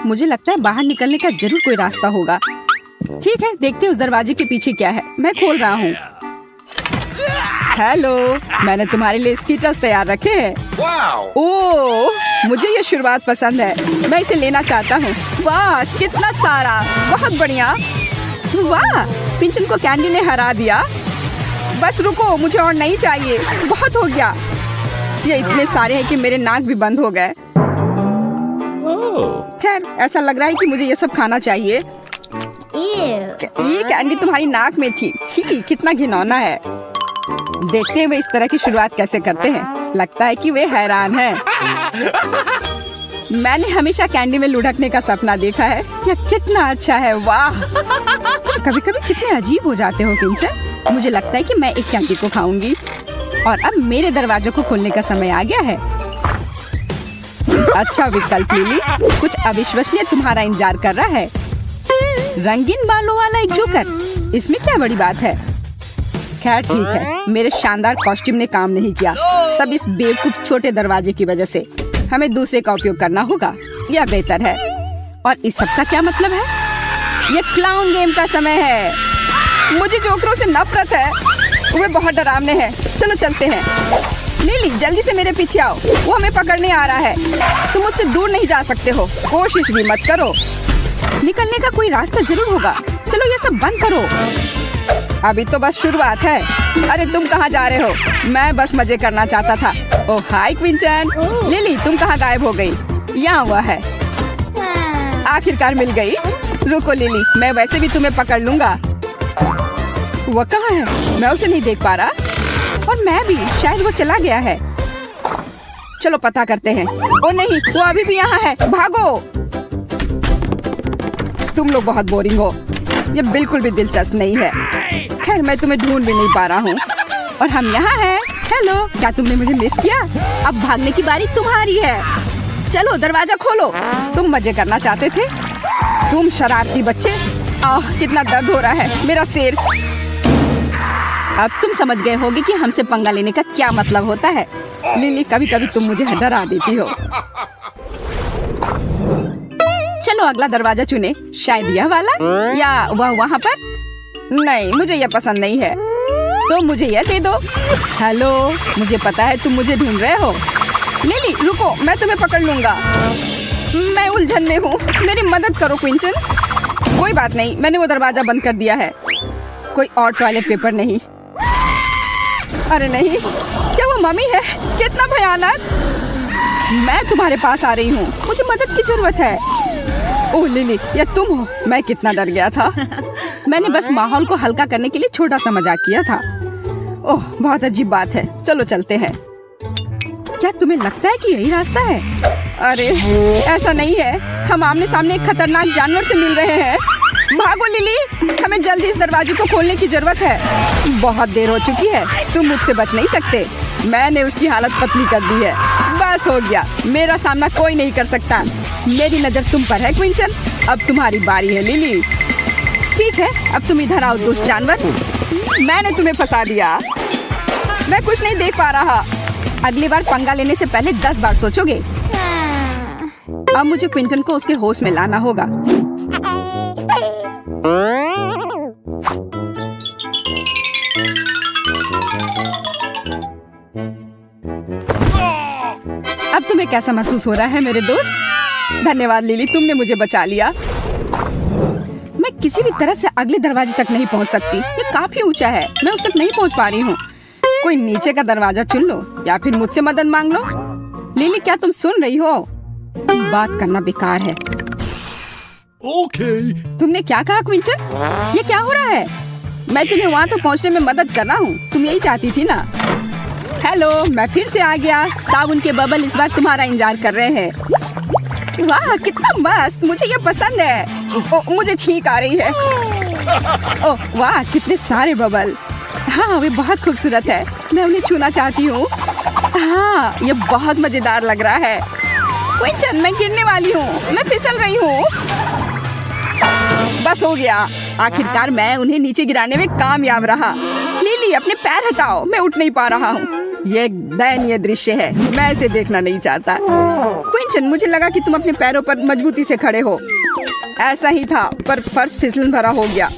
मुझे लगता है बाहर निकलने का जरूर कोई रास्ता होगा। ठीक है, देखते हैं उस दरवाजे के पीछे क्या है। मैं खोल रहा हूँ। हेलो, मैंने तुम्हारे लिए स्कीटर्स तैयार रखे हैं। ओह, मुझे ये शुरुआत पसंद है। मैं इसे लेना चाहता हूँ। वाह, कितना सारा, बहुत बढ़िया। वाह, पिंचन को कैंडी ने हरा दिया। बस रुको, मुझे और नहीं चाहिए, बहुत हो गया। ये इतने सारे हैं कि मेरे नाक भी बंद हो गए। खैर, ऐसा लग रहा है कि मुझे ये सब खाना चाहिए। ये कैंडी तुम्हारी नाक में थी। छी, कितना घिनौना है। देखते हैं वे इस तरह की शुरुआत कैसे करते हैं। लगता है कि वे हैरान हैं। मैंने हमेशा कैंडी में लुढ़कने का सपना देखा है। यह कितना अच्छा है। वाह, कभी कभी कितने अजीब हो जाते हो किंचन। मुझे लगता है कि मैं एक कैंडी को खाऊंगी। और अब मेरे दरवाजों को खोलने का समय आ गया है। अच्छा विकल्प लिली, कुछ अविश्वसनीय तुम्हारा इंतजार कर रहा है। रंगीन बालों वाला एक जोकर, इसमें क्या बड़ी बात है। खैर ठीक है, मेरे शानदार कॉस्ट्यूम ने काम नहीं किया। सब इस बेवकूफ छोटे दरवाजे की वजह से। हमें दूसरे का उपयोग करना होगा, यह बेहतर है। और इस सब का क्या मतलब है? ये क्लाउन गेम का समय है। मुझे जोकरों से नफरत है, वे बहुत डरावने हैं। चलो चलते हैं। लिली, जल्दी से मेरे पीछे आओ, वो हमें पकड़ने आ रहा है। तुम मुझसे दूर नहीं जा सकते हो, कोशिश भी मत करो। निकलने का कोई रास्ता जरूर होगा। चलो ये सब बंद करो। अभी तो बस शुरुआत है। अरे तुम कहाँ जा रहे हो? मैं बस मजे करना चाहता था। ओह हाय क्विंटन। लिली, तुम कहाँ गायब हो गई? यहाँ हुआ है। आखिरकार मिल गई। रुको लिली, मैं वैसे भी तुम्हें पकड़ लूंगा। वो कहाँ है? मैं उसे नहीं देख पा रहा। और मैं भी, शायद वो चला गया है। चलो पता करते हैं। ओ नहीं, वो अभी भी यहाँ है। भागो। तुम लोग बहुत बोरिंग हो। ये बिल्कुल भी दिलचस्प नहीं है। खैर, मैं तुम्हें ढूंढ भी नहीं पा रहा हूँ। और हम यहाँ हैं। हेलो, क्या तुमने मुझे मिस किया? अब भागने की बारी तुम्हारी है। चलो दरवाजा खोलो। तुम मजे करना चाहते थे, तुम शरारती बच्चे। आह, कितना दर्द हो रहा है मेरा सिर। अब तुम समझ गए होगे कि हमसे पंगा लेने का क्या मतलब होता है। लिली, कभी कभी तुम मुझे डरा देती हो। चलो अगला दरवाजा चुने। शायद यह वाला या वह वहाँ पर। नहीं, मुझे यह पसंद नहीं है, तो मुझे यह दे दो। हेलो, मुझे पता है तुम मुझे ढूंढ रहे हो। लिली रुको, मैं तुम्हें पकड़ लूंगा। मैं उलझन में हूँ, मेरी मदद करो क्विंटन। कोई बात नहीं, मैंने वो दरवाजा बंद कर दिया है। कोई और टॉयलेट पेपर नहीं। अरे नहीं, क्या वो मम्मी है? कितना भयानक। मैं तुम्हारे पास आ रही हूँ, मुझे मदद की जरूरत है। ओह लिली, ये तुम हो? मैं कितना डर गया था। मैंने बस माहौल को हल्का करने के लिए छोटा सा मजाक किया था। ओह, बहुत अजीब बात है। चलो चलते हैं। क्या तुम्हें लगता है कि यही रास्ता है? अरे ऐसा नहीं है, हम आमने सामने एक खतरनाक जानवर से मिल रहे हैं। भागो लिली, हमें जल्दी इस दरवाजे को खोलने की जरूरत है। बहुत देर हो चुकी है, तुम मुझसे बच नहीं सकते। मैंने उसकी हालत पतली कर दी है। बस हो गया, मेरा सामना कोई नहीं कर सकता। मेरी नजर तुम पर है क्विंटन। अब तुम्हारी बारी है लिली। ठीक है, अब तुम इधर आओ दुष्ट जानवर। मैंने तुम्हें फंसा दिया। मैं कुछ नहीं देख पा रहा। अगली बार पंगा लेने से पहले 10 बार सोचोगे। अब मुझे क्विंटन को उसके होश में लाना होगा। अब तुम्हें कैसा महसूस हो रहा है मेरे दोस्त? धन्यवाद लिली, तुमने मुझे बचा लिया। मैं किसी भी तरह से अगले दरवाजे तक नहीं पहुंच सकती। ये काफी ऊंचा है, मैं उस तक नहीं पहुंच पा रही हूँ। कोई नीचे का दरवाजा चुन लो या फिर मुझसे मदद मांग लो। लिली, क्या तुम सुन रही हो? बात करना बेकार है। ओके। तुमने क्या कहा क्विंटन? ये क्या हो रहा है? मैं तुम्हें वहाँ तो पहुँचने में मदद कर रहा हूँ। तुम यही चाहती थी ना? हेलो, मैं फिर से आ गया। साबुन के बबल इस बार तुम्हारा इंतजार कर रहे हैं। वाह, कितना मस्त, मुझे ये पसंद है। ओ, मुझे छींक आ रही है। ओह वाह, कितने सारे बबल। हाँ, वे बहुत खूबसूरत है। मैं उन्हें छूना चाहती हूँ। हाँ, ये बहुत मजेदार लग रहा है। क्विंटन, मैं गिरने वाली हूँ, मैं फिसल रही हूँ। बस हो गया, आखिरकार मैं उन्हें नीचे गिराने में कामयाब रहा। लिली, अपने पैर हटाओ, मैं उठ नहीं पा रहा हूँ। ये एक दयनीय दृश्य है, मैं इसे देखना नहीं चाहता। क्विंटन, मुझे लगा कि तुम अपने पैरों पर मजबूती से खड़े हो। ऐसा ही था, पर फर्श फिसलन भरा हो गया।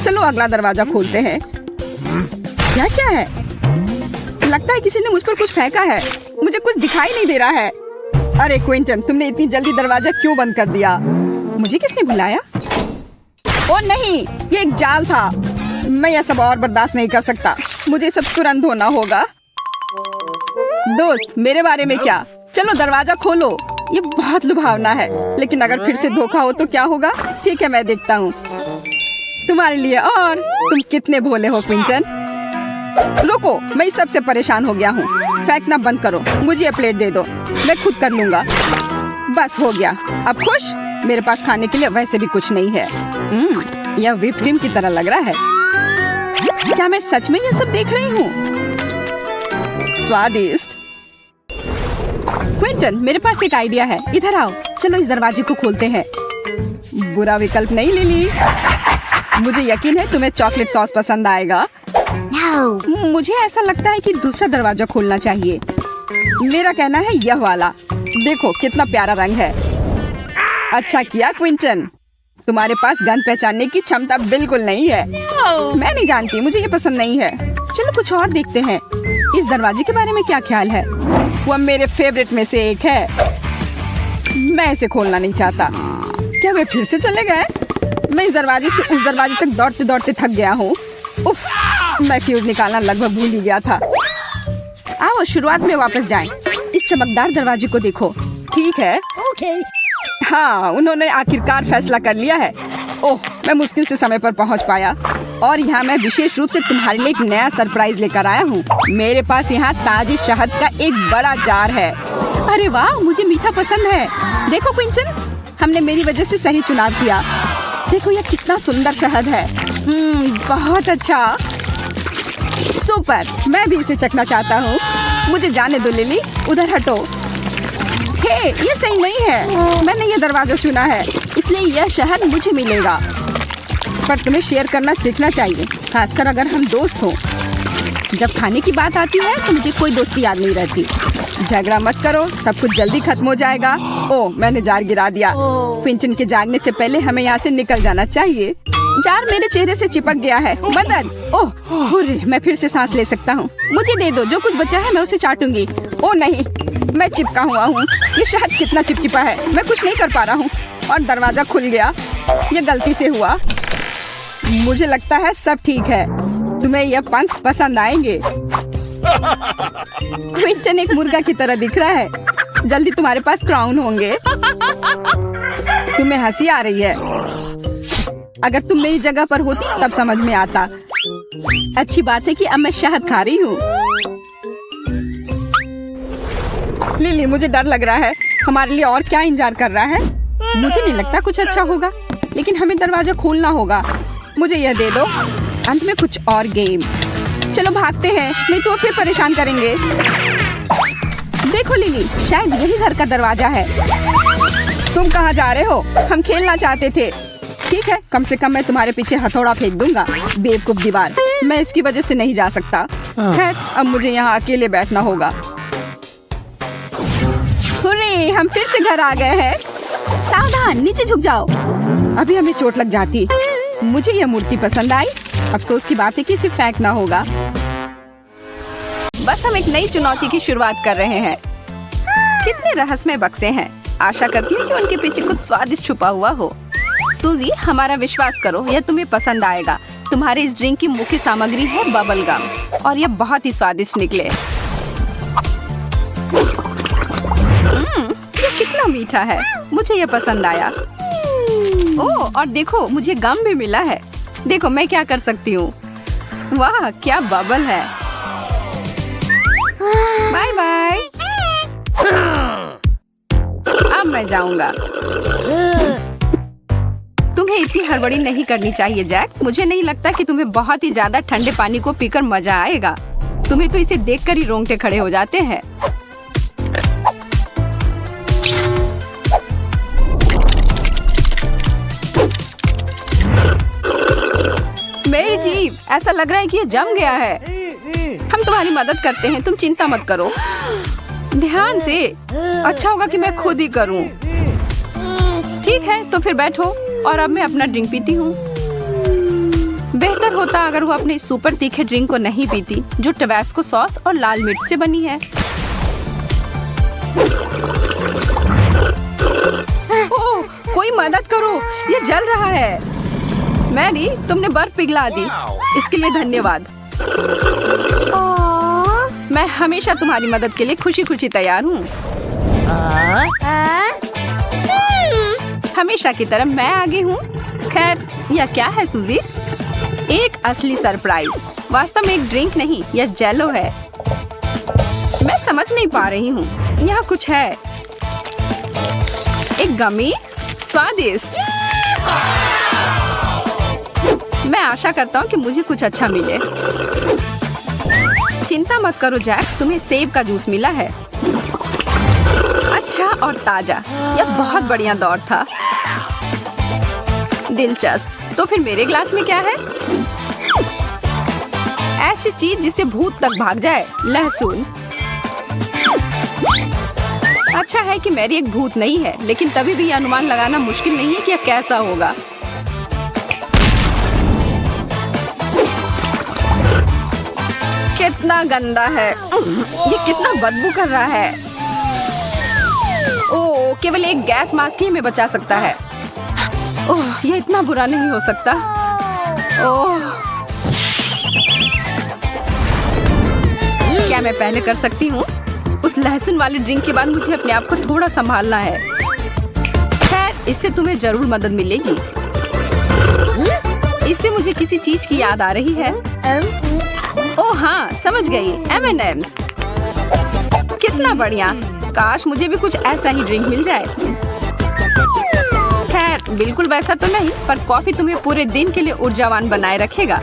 चलो अगला दरवाजा खोलते हैं। क्या क्या है? लगता है किसी ने मुझ पर कुछ फेंका है। मुझे कुछ दिखाई नहीं दे रहा है। अरे क्विंटन, तुमने इतनी जल्दी दरवाजा क्यों बंद कर दिया? मुझे किसने बुलाया? ओ नहीं, ये एक जाल था। मैं यह सब और बर्दाश्त नहीं कर सकता। मुझे सब तुरंत धोना होगा। दोस्त, मेरे बारे में क्या? चलो दरवाजा खोलो। ये बहुत लुभावना है, लेकिन अगर फिर से धोखा हो तो क्या होगा? ठीक है, मैं देखता हूँ तुम्हारे लिए। और तुम कितने भोले हो क्विंटन। रुको, मैं इस सबसे परेशान हो गया हूँ। फेंकना बंद करो, मुझे ये प्लेट दे दो, मैं खुद कर लूंगा। बस हो गया। अब खुश? मेरे पास खाने के लिए वैसे भी कुछ नहीं है। यह व्हिप क्रीम की तरह लग रहा है। क्या मैं सच में ये सब देख रही हूँ? स्वादिष्ट। क्विंटन, मेरे पास एक आइडिया है, इधर आओ। चलो इस दरवाजे को खोलते हैं। बुरा विकल्प नहीं लिली। मुझे यकीन है तुम्हें चॉकलेट सॉस पसंद आएगा। मुझे ऐसा लगता है कि दूसरा दरवाजा खोलना चाहिए। मेरा कहना है यह वाला। देखो कितना प्यारा रंग है। अच्छा किया क्विंटन, तुम्हारे पास गन पहचानने की क्षमता बिल्कुल नहीं है। मैं नहीं जानती, मुझे ये पसंद नहीं है। चलो कुछ और देखते हैं। इस दरवाजे के बारे में क्या ख्याल है? वह मेरे फेवरेट में से एक है। मैं इसे खोलना नहीं चाहता। क्या वे फिर से चले गए? मैं इस दरवाजे से उस दरवाजे तक दौड़ते दौड़ते थक गया हूँ। उफ, मैं फ्यूज निकालना लगभग भूल ही गया था। आओ शुरुआत में वापस जाएं। इस चमकदार दरवाजे को देखो। ठीक है, ओके। हाँ, उन्होंने आखिरकार फैसला कर लिया है। ओह, मैं मुश्किल से समय पर पहुंच पाया। और यहाँ मैं विशेष रूप से तुम्हारे लिए एक नया सरप्राइज लेकर आया हूँ। मेरे पास यहाँ ताजी शहद का एक बड़ा जार है। अरे वाह, मुझे मीठा पसंद है। देखो क्विंटन, हमने मेरी वजह से सही चुनाव किया। देखो यह कितना सुंदर शहद है। बहुत अच्छा, सुपर। मैं भी इसे चखना चाहता हूँ। मुझे जाने दो लिली, उधर हटो। हे, ये सही नहीं है। मैंने ये दरवाजा चुना है, इसलिए यह शहद मुझे मिलेगा। पर तुम्हें शेयर करना सीखना चाहिए, खासकर अगर हम दोस्त हों। जब खाने की बात आती है तो मुझे कोई दोस्ती याद नहीं रहती। झगड़ा मत करो, सब कुछ जल्दी खत्म हो जाएगा। ओह, मैंने जार गिरा दिया। क्विंटन के जागने से पहले हमें यहाँ से निकल जाना चाहिए। जार मेरे चेहरे से चिपक गया है। मदद! ओह, मैं फिर से सांस ले सकता हूँ। मुझे दे दो, जो कुछ बचा है मैं उसे चाटूंगी। ओह नहीं, मैं चिपका हुआ हूँ। ये शहद कितना चिपचिपा है, मैं कुछ नहीं कर पा रहा हूँ। और दरवाजा खुल गया। ये गलती से हुआ। मुझे लगता है सब ठीक है। तुम्हें यह पंख पसंद आएंगे। क्विंटन एक मुर्गा की तरह दिख रहा है। जल्दी तुम्हारे पास क्राउन होंगे। तुम्हें हंसी आ रही है। अगर तुम मेरी जगह पर होती तब समझ में आता। अच्छी बात है कि अब मैं शहद खा रही हूँ। लिली, मुझे डर लग रहा है। हमारे लिए और क्या इंतजार कर रहा है? मुझे नहीं लगता कुछ अच्छा होगा, लेकिन हमें दरवाजा खोलना होगा। मुझे यह दे दो। अंत में कुछ और गेम। चलो भागते हैं, नहीं तो फिर परेशान करेंगे। देखो लिली, शायद यही घर का दरवाजा है। तुम कहाँ जा रहे हो? हम खेलना चाहते थे। ठीक है, कम से कम मैं तुम्हारे पीछे हथौड़ा फेंक दूंगा। बेवकूफ दीवार, मैं इसकी वजह से नहीं जा सकता। खैर, अब मुझे यहाँ अकेले बैठना होगा। हुर्रे, हम फिर से घर आ गए हैं। सावधान, नीचे झुक जाओ, अभी हमें चोट लग जाती। मुझे यह मूर्ति पसंद आई। अफसोस की बात है कि इसे फेंकना होगा। बस हम एक नई चुनौती की शुरुआत कर रहे हैं। कितने रहस्यमय बक्से हैं। आशा करती हूँ कि उनके पीछे कुछ स्वादिष्ट छुपा हुआ हो। सूजी, हमारा विश्वास करो, यह तुम्हें पसंद आएगा। तुम्हारे इस ड्रिंक की मुख्य सामग्री है बबल गम, और यह बहुत ही स्वादिष्ट निकले। ये कितना मीठा है, मुझे यह पसंद आया। ओह, और देखो, मुझे गम भी मिला है। देखो मैं क्या कर सकती हूँ। वाह, क्या बबल है। Bye bye. अब मैं जाऊंगा। तुम्हें इतनी हड़बड़ी नहीं करनी चाहिए जैक। मुझे नहीं लगता कि तुम्हें बहुत ही ज्यादा ठंडे पानी को पीकर मजा आएगा। तुम्हें तो इसे देखकर ही रोंगटे खड़े हो जाते हैं। मेरी जीभ, ऐसा लग रहा है कि ये जम गया है। हम तुम्हारी मदद करते हैं, तुम चिंता मत करो। ध्यान से, अच्छा होगा कि मैं खुद ही करूं। ठीक है, तो फिर बैठो और अब मैं अपना ड्रिंक पीती हूँ। बेहतर होता अगर वो अपने सुपर तीखे ड्रिंक को नहीं पीती, जो टबैस्को सॉस और लाल मिर्च से बनी है। ओह, कोई मदद करो, ये जल रहा है। मैरी, तुमने बर्फ पिघला दी, इसके लिए धन्यवाद। मैं हमेशा तुम्हारी मदद के लिए खुशी खुशी तैयार हूँ। हमेशा की तरह मैं आगे हूँ। खैर, यह क्या है सूजी? एक असली सरप्राइज, वास्तव में एक ड्रिंक नहीं, यह जेलो है। मैं समझ नहीं पा रही हूँ, यहाँ कुछ है। एक गमी, स्वादिष्ट। मैं आशा करता हूँ कि मुझे कुछ अच्छा मिले। चिंता मत करो जैक, तुम्हें सेब का जूस मिला है। अच्छा और ताजा, यह बहुत बढ़िया दौर था। दिलचस्प, तो फिर मेरे ग्लास में क्या है? ऐसी चीज जिससे भूत तक भाग जाए, लहसुन। अच्छा है कि मैरी एक भूत नहीं है, लेकिन तभी भी यह अनुमान लगाना मुश्किल नहीं है कि यह कैसा होगा। कितना गंदा है, ये कितना बदबू कर रहा है। ओह, केवल एक गैस मास्क ही हमें बचा सकता है। ओह, ये इतना बुरा नहीं हो सकता। ओह, क्या मैं पहले कर सकती हूँ? उस लहसुन वाले ड्रिंक के बाद मुझे अपने आप को थोड़ा संभालना है। खैर, इससे तुम्हें जरूर मदद मिलेगी। इससे मुझे किसी चीज की याद आ रही है। ओह हाँ, समझ गई, M&M's। कितना बढ़िया, काश मुझे भी कुछ ऐसा ही ड्रिंक मिल जाए। खैर, बिल्कुल वैसा तो नहीं, पर कॉफी तुम्हें पूरे दिन के लिए ऊर्जावान बनाए रखेगा।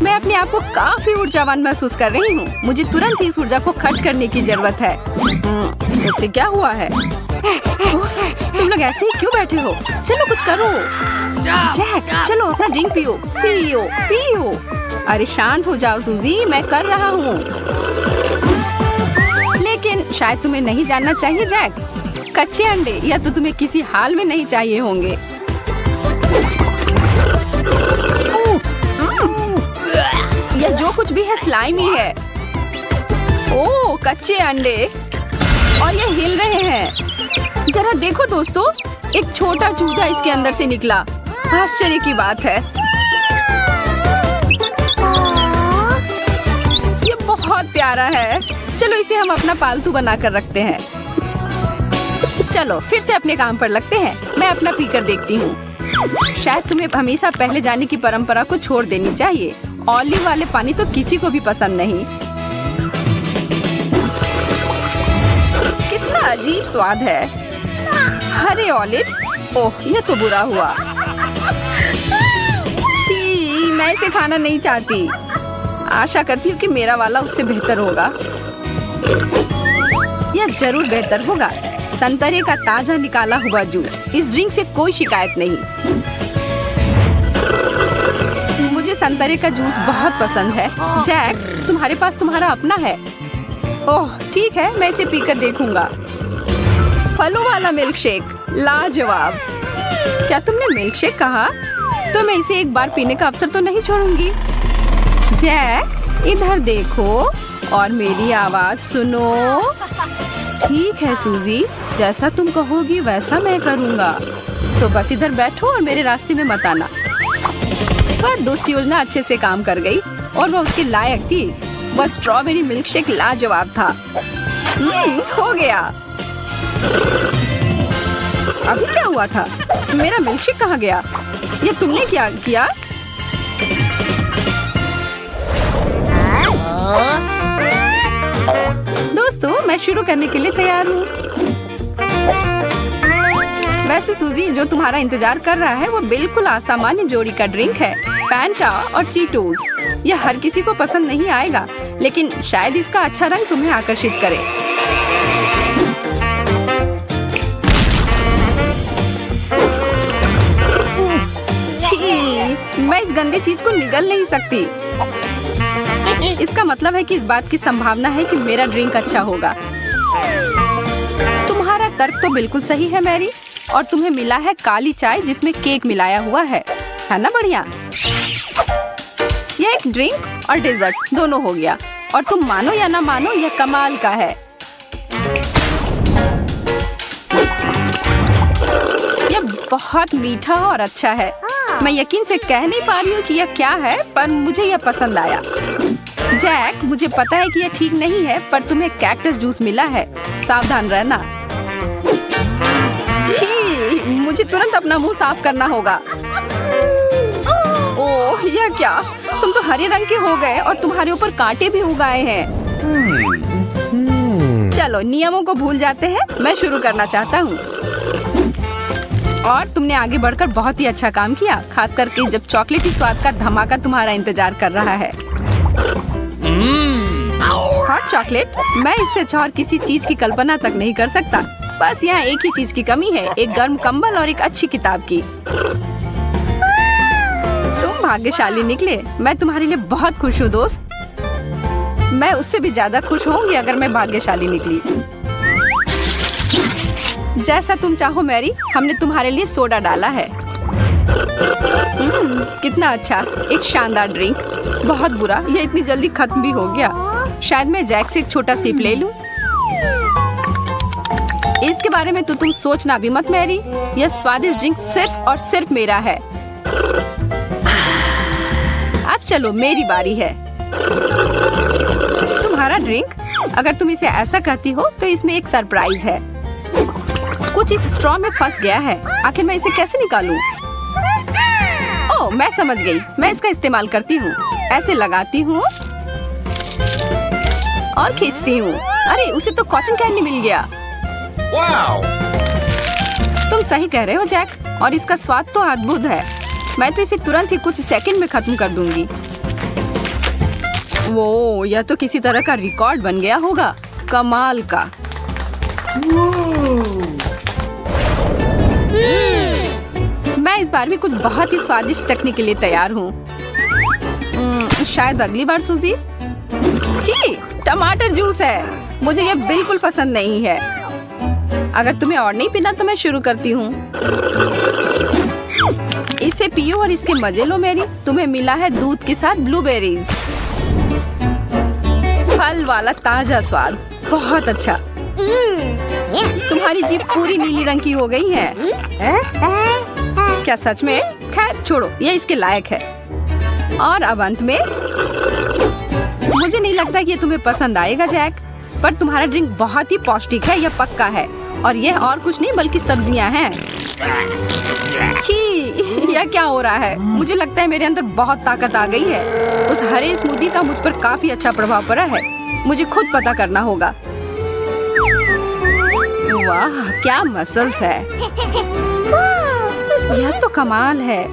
मैं अपने आप को काफी ऊर्जावान महसूस कर रही हूँ। मुझे तुरंत ही इस ऊर्जा को खर्च करने की जरूरत है। उससे क्या हुआ है? तुम लोग ऐसे ही क्यों बैठे हो? चलो कुछ करो। जैक, चलो अपना ड्रिंक पियो, पियो, पियो। अरे शांत हो जाओ सूजी, मैं कर रहा हूँ। लेकिन शायद तुम्हें नहीं जानना चाहिए जैक, कच्चे अंडे या तो तुम्हें किसी हाल में नहीं चाहिए होंगे। यह जो कुछ भी है स्लाइमी है। ओह, कच्चे अंडे, और ये हिल रहे हैं। जरा देखो दोस्तों, एक छोटा चूजा इसके अंदर से निकला। आश्चर्य की बात है। ये बहुत प्यारा है। चलो इसे हम अपना पालतू बनाकर रखते हैं। चलो फिर से अपने काम पर लगते हैं। मैं अपना पीकर देखती हूँ। शायद तुम्हें हमेशा पहले जाने की परंपरा को छोड़ देनी चाहिए। ऑलिव वाले पानी तो किसी को भी पसंद नहीं। कितना अजीब स्वाद है। हरे ऑलिव्स, ओह यह तो बुरा हुआ। छी, मैं इसे खाना नहीं चाहती। आशा करती हूँ कि मेरा वाला उससे बेहतर होगा। यह जरूर बेहतर होगा। संतरे का ताजा निकाला हुआ जूस। इस ड्रिंक से कोई शिकायत नहीं। मुझे संतरे का जूस बहुत पसंद है। जैक, तुम्हारे पास तुम्हारा अपना है। ओह ठीक है, मैं इसे पीकर देखूंगा। फलों वाला मिल्क शेक, लाजवाब। क्या तुमने मिल्क शेक कहा? तो मैं इसे एक बार पीने का अवसर तो नहीं छोड़ूंगी। जैक, इधर देखो और मेरी आवाज सुनो। ठीक है सूजी, जैसा तुम कहोगी वैसा मैं करूँगा। तो बस इधर बैठो और मेरे रास्ते में मत आना। वह दुष्ट योजना अच्छे से काम कर गई और वह उसके लायक थी। वह स्ट्रॉबेरी मिल्क शेक लाजवाब था। हो गया। अभी क्या हुआ था? मेरा मिल्क शेक कहाँ गया? ये तुमने क्या किया? दोस्तों, मैं शुरू करने के लिए तैयार हूँ। वैसे सूजी, जो तुम्हारा इंतजार कर रहा है वो बिल्कुल असामान्य जोड़ी का ड्रिंक है। फैंटा और चीटोस। यह हर किसी को पसंद नहीं आएगा, लेकिन शायद इसका अच्छा रंग तुम्हें आकर्षित करे। छी, मैं इस गंदी चीज को निगल नहीं सकती। इसका मतलब है कि इस बात की संभावना है कि मेरा ड्रिंक अच्छा होगा। तुम्हारा तर्क तो बिल्कुल सही है मैरी, और तुम्हें मिला है काली चाय जिसमें केक मिलाया हुआ है ना? बढ़िया। यह एक ड्रिंक और डेजर्ट दोनों हो गया, और तुम मानो या ना मानो यह कमाल का है। यह बहुत मीठा और अच्छा है। मैं यकीन से कह नहीं पा रही हूँ कि यह क्या है, पर मुझे यह पसंद आया। जैक, मुझे पता है कि यह ठीक नहीं है, पर तुम्हें कैक्टस जूस मिला है, सावधान रहना। छी, मुझे तुरंत अपना मुंह साफ करना होगा। ओह, यह क्या? तुम तो हरे रंग के हो गए और तुम्हारे ऊपर कांटे भी उग आए हैं। चलो नियमों को भूल जाते हैं, मैं शुरू करना चाहता हूँ। और तुमने आगे बढ़कर बहुत ही अच्छा काम किया, खास करके जब चॉकलेटी स्वाद का धमाका तुम्हारा इंतजार कर रहा है। हॉट चॉकलेट, मैं इससे अच्छा और किसी चीज की कल्पना तक नहीं कर सकता। बस यहाँ एक ही चीज की कमी है, एक गर्म कंबल और एक अच्छी किताब की। तुम भाग्यशाली निकले। मैं तुम्हारे लिए बहुत खुश हूँ दोस्त। मैं उससे भी ज्यादा खुश होंगी अगर मैं भाग्यशाली निकली। जैसा तुम चाहो मैरी, हमने तुम्हारे लिए सोडा डाला है। कितना अच्छा, एक शानदार ड्रिंक। बहुत बुरा, ये इतनी जल्दी खत्म भी हो गया। शायद मैं जैक से एक छोटा सिप ले लूं। इसके बारे में तो तुम सोचना भी मत मैरी, यह स्वादिष्ट ड्रिंक सिर्फ और सिर्फ मेरा है। अब चलो मेरी बारी है। तुम्हारा ड्रिंक। अगर तुम इसे ऐसा कहती हो तो इसमें एक सरप्राइज है। कुछ इस स्ट्रॉ में फंस गया है, आखिर मैं इसे कैसे निकालूं? ओह, मैं समझ गई। मैं इसका इस्तेमाल करती हूँ, ऐसे लगाती हूँ और खींचती हूँ। अरे, उसे तो कॉटन कैंडी मिल गया। वाओ! तुम सही कह रहे हो जैक, और इसका स्वाद तो अद्भुत है। मैं तो इसे तुरंत ही कुछ सेकंड में खत्म कर दूंगी। वो, यह तो किसी तरह का रिकॉर्ड बन गया होगा। कमाल का। मैं इस बार भी कुछ बहुत ही स्वादिष्ट चखने के लिए तैयार हूँ। शायद अगली बार सूजी। छी, टमाटर जूस है। मुझे ये बिल्कुल पसंद नहीं है। अगर तुम्हें और नहीं पीना तो मैं शुरू करती हूँ। इसे पियो और इसके मजे लो मेरी। तुम्हें मिला है दूध के साथ ब्लूबेरीज। फल वाला ताजा स्वाद, बहुत अच्छा। तुम्हारी जीभ पूरी नीली रंग की हो गई है। क्या सच में? खैर छोड़ो, ये इसके लायक है। और अब अंत में, मुझे नहीं लगता कि ये तुम्हें पसंद आएगा जैक, पर तुम्हारा ड्रिंक बहुत ही पौष्टिक है, यह पक्का है। और यह और कुछ नहीं बल्कि सब्जियां हैं। छी, यह क्या हो रहा है? मुझे लगता है मेरे अंदर बहुत ताकत आ गई है। उस हरे स्मूदी का मुझ पर काफी अच्छा प्रभाव पड़ा है। मुझे खुद पता करना होगा। वाह, क्या मसल्स है। यह तो कमाल है।